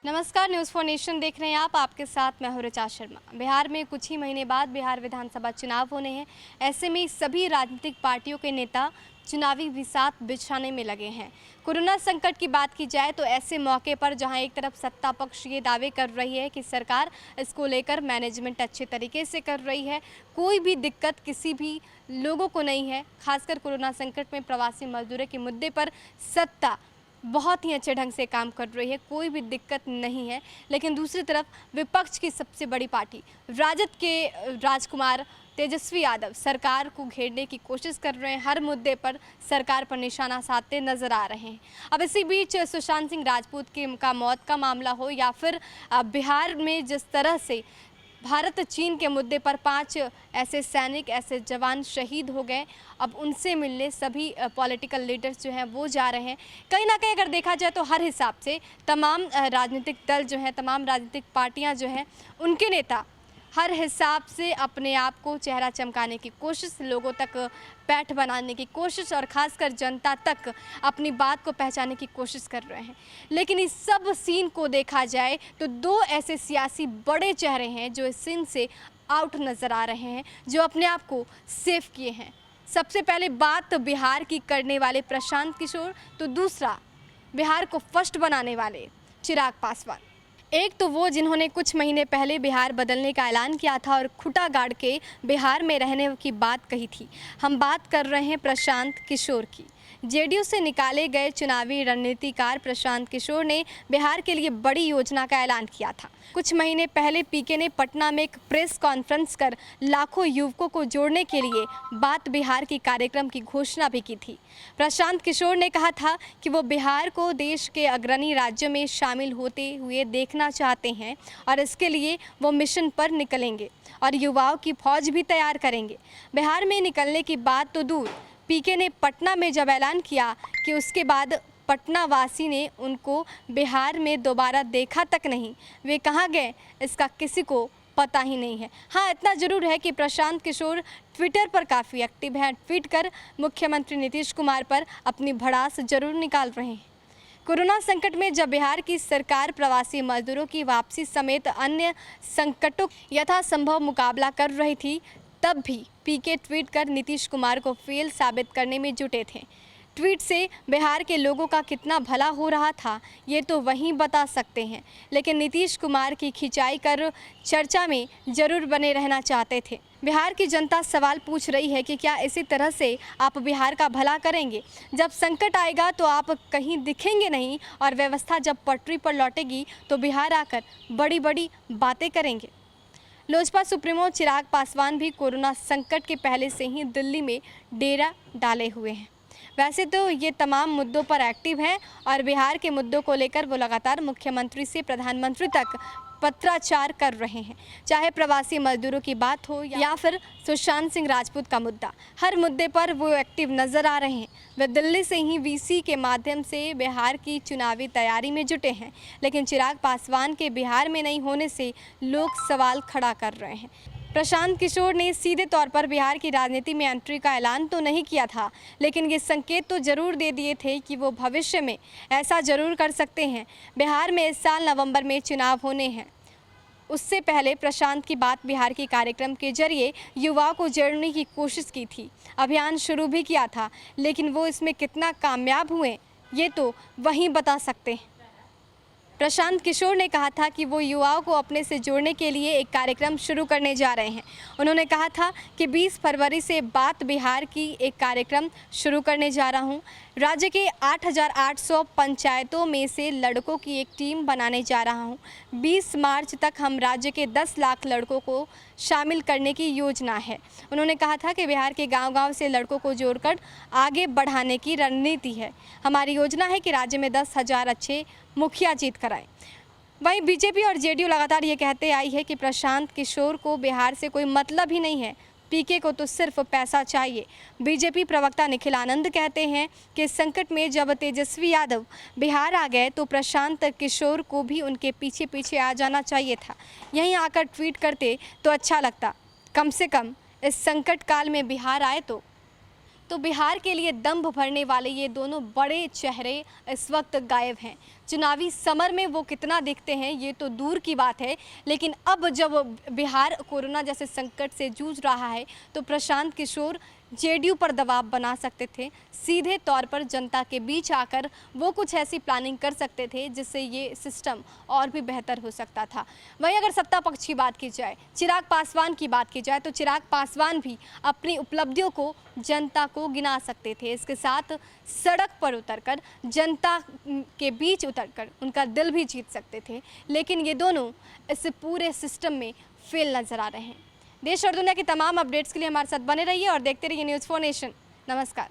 नमस्कार, news for nation देख रहे हैं आप। आपके साथ मैं हूं ऋचा शर्मा। बिहार में कुछ ही महीने बाद बिहार विधानसभा चुनाव होने हैं। ऐसे में सभी राजनीतिक पार्टियों के नेता चुनावी बिसात बिछाने में लगे हैं। कोरोना संकट की बात की जाए तो ऐसे मौके पर जहां एक तरफ सत्ता पक्ष ये दावे कर रही है कि सरकार इसको लेकर मैनेजमेंट अच्छे तरीके से कर रही है, कोई भी दिक्कत किसी भी लोगों को नहीं है। खासकर कोरोना संकट में प्रवासी मजदूरों के मुद्दे पर सत्ता बहुत ही अच्छे ढंग से काम कर रही है, कोई भी दिक्कत नहीं है। लेकिन दूसरी तरफ विपक्ष की सबसे बड़ी पार्टी राजद के राजकुमार तेजस्वी यादव सरकार को घेरने की कोशिश कर रहे हैं, हर मुद्दे पर सरकार पर निशाना साधते नजर आ रहे हैं। अब इसी बीच सुशांत सिंह राजपूत का मौत का मामला हो या फिर बिहार में जिस तरह से भारत चीन के मुद्दे पर 5 ऐसे सैनिक ऐसे जवान शहीद हो गए, अब उनसे मिलने सभी पॉलिटिकल लीडर्स जो हैं वो जा रहे हैं। कहीं ना कहीं अगर देखा जाए तो हर हिसाब से तमाम राजनीतिक दल जो हैं, तमाम राजनीतिक पार्टियां जो हैं, उनके नेता हर हिसाब से अपने आप को चेहरा चमकाने की कोशिश, लोगों तक पैठ बनाने की कोशिश और ख़ासकर जनता तक अपनी बात को पहचानने की कोशिश कर रहे हैं। लेकिन इस सब सीन को देखा जाए तो दो ऐसे सियासी बड़े चेहरे हैं जो इस सीन से आउट नज़र आ रहे हैं, जो अपने आप को सेफ किए हैं। सबसे पहले बात बिहार की करने वाले प्रशांत किशोर, तो दूसरा बिहार को फर्स्ट बनाने वाले चिराग पासवान। एक तो वो जिन्होंने कुछ महीने पहले बिहार बदलने का ऐलान किया था और खुटा गाड़ के बिहार में रहने की बात कही थी। हम बात कर रहे हैं प्रशांत किशोर की। जेडीयू से निकाले गए चुनावी रणनीतिकार प्रशांत किशोर ने बिहार के लिए बड़ी योजना का ऐलान किया था। कुछ महीने पहले पीके ने पटना में एक प्रेस कॉन्फ्रेंस कर लाखों युवकों को जोड़ने के लिए बात बिहार की कार्यक्रम की घोषणा भी की थी। प्रशांत किशोर ने कहा था कि वो बिहार को देश के अग्रणी राज्यों में शामिल होते हुए देखना चाहते हैं और इसके लिए वो मिशन पर निकलेंगे और युवाओं की फौज भी तैयार करेंगे। बिहार में निकलने की बात तो दूर, पीके ने पटना में जब ऐलान किया कि उसके बाद पटना वासी ने उनको बिहार में दोबारा देखा तक नहीं, वे कहाँ गए इसका किसी को पता ही नहीं है। हाँ, इतना ज़रूर है कि प्रशांत किशोर ट्विटर पर काफ़ी एक्टिव हैं, ट्वीट कर मुख्यमंत्री नीतीश कुमार पर अपनी भड़ास जरूर निकाल रहे हैं। कोरोना संकट में जब बिहार की सरकार प्रवासी मजदूरों की वापसी समेत अन्य संकटों यथासंभव मुकाबला कर रही थी, तब भी पीके ट्वीट कर नीतीश कुमार को फेल साबित करने में जुटे थे। ट्वीट से बिहार के लोगों का कितना भला हो रहा था ये तो वहीं बता सकते हैं, लेकिन नीतीश कुमार की खिंचाई कर चर्चा में जरूर बने रहना चाहते थे। बिहार की जनता सवाल पूछ रही है कि क्या इसी तरह से आप बिहार का भला करेंगे? जब संकट आएगा तो आप कहीं दिखेंगे नहीं और व्यवस्था जब पटरी पर लौटेगी तो बिहार आकर बड़ी बड़ी बातें करेंगे। लोजपा सुप्रीमो चिराग पासवान भी कोरोना संकट के पहले से ही दिल्ली में डेरा डाले हुए हैं। वैसे तो ये तमाम मुद्दों पर एक्टिव हैं और बिहार के मुद्दों को लेकर वो लगातार मुख्यमंत्री से प्रधानमंत्री तक पत्राचार कर रहे हैं। चाहे प्रवासी मजदूरों की बात हो या फिर सुशांत सिंह राजपूत का मुद्दा, हर मुद्दे पर वो एक्टिव नजर आ रहे हैं। वे दिल्ली से ही वीसी के माध्यम से बिहार की चुनावी तैयारी में जुटे हैं, लेकिन चिराग पासवान के बिहार में नहीं होने से लोग सवाल खड़ा कर रहे हैं। प्रशांत किशोर ने सीधे तौर पर बिहार की राजनीति में एंट्री का ऐलान तो नहीं किया था, लेकिन ये संकेत तो जरूर दे दिए थे कि वो भविष्य में ऐसा जरूर कर सकते हैं। बिहार में इस साल नवंबर में चुनाव होने हैं। उससे पहले प्रशांत की बात बिहार के कार्यक्रम के जरिए युवाओं को जोड़ने की कोशिश की थी, अभियान शुरू भी किया था, लेकिन वो इसमें कितना कामयाब हुए ये तो वहीं बता सकते हैं। प्रशांत किशोर ने कहा था कि वो युवाओं को अपने से जोड़ने के लिए एक कार्यक्रम शुरू करने जा रहे हैं। उन्होंने कहा था कि 20 फरवरी से बात बिहार की एक कार्यक्रम शुरू करने जा रहा हूं। राज्य के 8,800 पंचायतों में से लड़कों की एक टीम बनाने जा रहा हूं। 20 मार्च तक हम राज्य के 10 लाख लड़कों को शामिल करने की योजना है। उन्होंने कहा था कि बिहार के गांव-गांव से लड़कों को जोड़कर आगे बढ़ाने की रणनीति है। हमारी योजना है कि राज्य में 10,000 अच्छे मुखिया जीत कराएं। वहीं बीजेपी और जेडीयू लगातार ये कहते आई है कि प्रशांत किशोर को बिहार से कोई मतलब ही नहीं है, पीके को तो सिर्फ पैसा चाहिए। बीजेपी प्रवक्ता निखिल आनंद कहते हैं कि संकट में जब तेजस्वी यादव बिहार आ गए तो प्रशांत किशोर को भी उनके पीछे पीछे आ जाना चाहिए था, यहीं आकर ट्वीट करते तो अच्छा लगता। कम से कम इस संकट काल में बिहार आए तो तो बिहार के लिए दम भरने वाले ये दोनों बड़े चेहरे इस वक्त गायब हैं। चुनावी समर में वो कितना दिखते हैं ये तो दूर की बात है, लेकिन अब जब बिहार कोरोना जैसे संकट से जूझ रहा है तो प्रशांत किशोर जेडीयू पर दबाव बना सकते थे। सीधे तौर पर जनता के बीच आकर वो कुछ ऐसी प्लानिंग कर सकते थे जिससे ये सिस्टम और भी बेहतर हो सकता था। वहीं अगर सत्ता पक्ष की बात की जाए, चिराग पासवान की बात की जाए, तो चिराग पासवान भी अपनी उपलब्धियों को जनता को गिना सकते थे। इसके साथ सड़क पर उतरकर जनता के बीच उतरकर उनका दिल भी जीत सकते थे, लेकिन ये दोनों इस पूरे सिस्टम में फेल नजर आ रहे हैं। देश और दुनिया की तमाम अपडेट्स के लिए हमारे साथ बने रहिए और देखते रहिए न्यूज़ 4 नेशन। नमस्कार।